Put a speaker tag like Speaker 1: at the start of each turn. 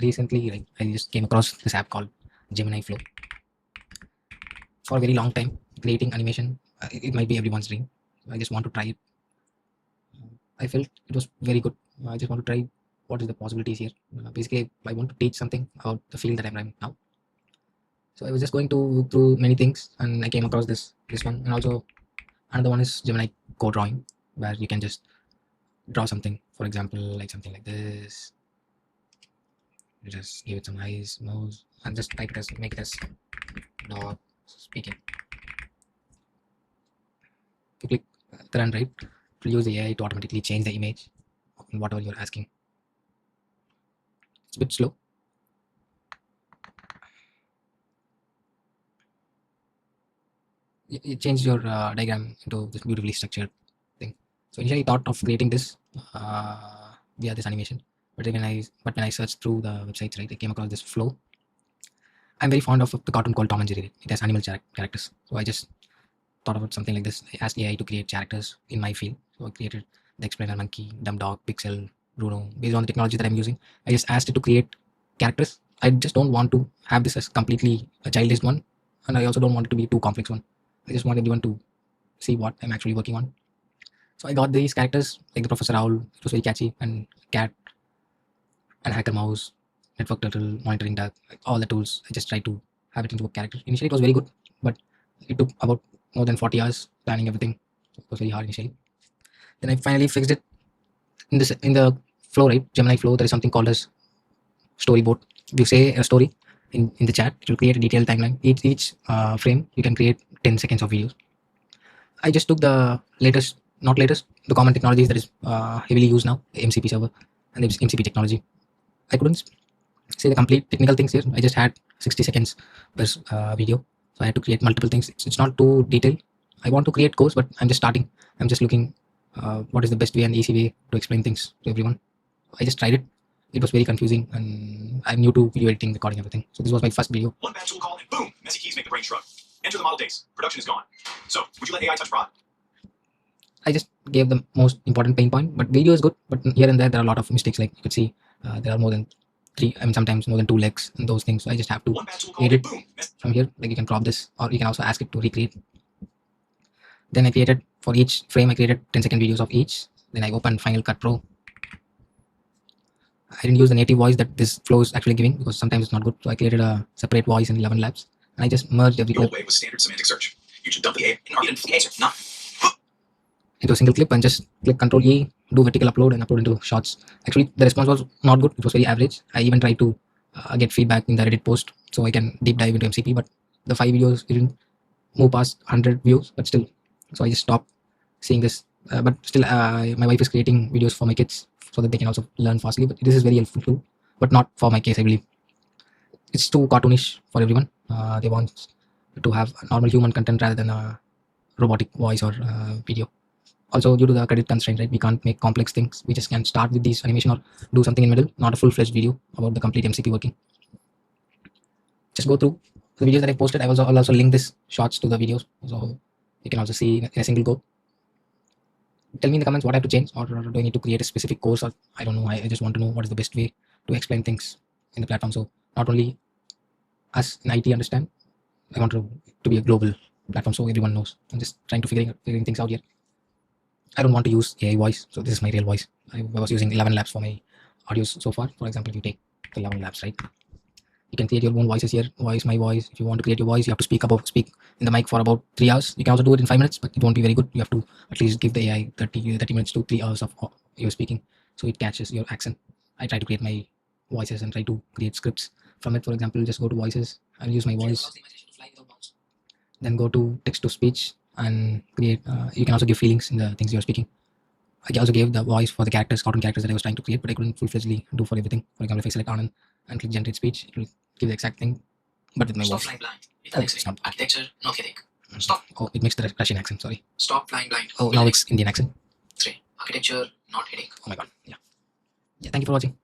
Speaker 1: recently, like, I just came across this app called Gemini Flow. For a very long time, creating animation, it might be everyone's dream. I just want to try it. I felt it was very good. I just want to try what is the possibilities here. Basically, I want to teach something about the field that I'm in now. So I was just going to through many things, and I came across this one, and also another one is Gemini code drawing, where you can just draw something. For example, like something like this. You just give it some eyes, nose, and just type it as, make it as dog speaking. You click the run, right? It will use the AI to automatically change the image on whatever you're asking. It's a bit slow. You change your diagram into this beautifully structured thing. So initially I thought of creating this via this animation, but when I searched through the websites, right, I came across this flow. I'm very fond of the cartoon called Tom and Jerry. It has animal characters. So I just thought about something like this. I asked AI to create characters in my field. So I created the explainer monkey, dumb dog, pixel, Bruno. Based on the technology that I'm using, I just asked it to create characters. I just don't want to have this as completely a childish one, and I also don't want it to be too complex one. I just want everyone to see what I'm actually working on. So I got these characters like the Professor Owl. It was very catchy, and cat, and hacker mouse, network turtle, monitoring duck, like all the tools. I just tried to have it into a character. Initially, it was very good, but it took about more than 40 hours planning everything. It was very hard initially. Then I finally fixed it in the flow, right? Gemini Flow. There is something called as storyboard. If you say a story in the chat, it will create a detailed timeline. Each frame you can create 10 seconds of videos. I just took the latest, not latest, the common technologies that is heavily used now, the MCP server and the MCP technology. I couldn't say the complete technical things here. I just had 60 seconds per video, so I had to create multiple things. It's not too detailed. I want to create course, but I'm just starting. I'm just looking what is the best way and easy way to explain things to everyone. I just tried it. It was very confusing, and I'm new to video editing, recording, everything. So this was my first video.
Speaker 2: One bad tool call and boom, messy keys make the brain shrug. Enter the model days. Production is gone. So, would you let AI touch prod?
Speaker 1: I just gave the most important pain point, but video is good. But here and there are a lot of mistakes. Like you could see, there are more than 3, I mean sometimes more than 2 legs and those things. So I just have to edit from here. Like you can crop this, or you can also ask it to recreate. Then I created, for each frame, I created 10-second videos of each. Then I opened Final Cut Pro. I didn't use the native voice that this flow is actually giving, because sometimes it's not good. So I created a separate voice in 11 labs, and I just merged every clip.
Speaker 2: The old way was standard semantic search. You should dump the AI
Speaker 1: into a single clip and just click Control E, do vertical upload and upload into shots. Actually, the response was not good. It was very average. I even tried to get feedback in the Reddit post so I can deep dive into MCP, but the 5 videos didn't move past 100 views, but still. So I just stopped seeing this. But still, my wife is creating videos for my kids so that they can also learn fastly. But this is very helpful too, but not for my case, I believe. It's too cartoonish for everyone. They want to have normal human content rather than a robotic voice or video. Also, due to the credit constraint, right, we can't make complex things. We just can start with this animation or do something in the middle, not a full-fledged video about the complete MCP working. Just go through the videos that I posted. I'll also link this shots to the videos, so you can also see in a single go. Tell me in the comments what I have to change, or do I need to create a specific course, or I don't know. I just want to know what is the best way to explain things in the platform. So not only us in IT understand, I want to be a global platform so everyone knows. I'm just trying to figuring things out here. I don't want to use AI voice, so this is my real voice. I was using 11 labs for my audios so far. For example, if you take the 11 labs, right, you can create your own voices here. Voice, my voice. If you want to create your voice, you have to speak in the mic for about 3 hours. You can also do it in 5 minutes, but it won't be very good. You have to at least give the AI 30 minutes to 3 hours of your speaking, so it catches your accent. I try to create my voices and try to create scripts from it. For example, just go to voices. I'll use my voice. Then go to text to speech and create. You can also give feelings in the things you're speaking. I also gave the voice for the cartoon characters that I was trying to create, but I couldn't full-fledgedly do for everything. For example, if I select Anand and click generate speech, it will give the exact thing, but with my voice.
Speaker 3: Stop flying blind. It's not architecture, no headache. Stop.
Speaker 1: Oh, it makes the Russian accent. Sorry.
Speaker 3: Stop flying blind.
Speaker 1: Oh, now it's Indian accent.
Speaker 3: 3. Architecture, not headache.
Speaker 1: Oh my god. Yeah. Thank you for watching.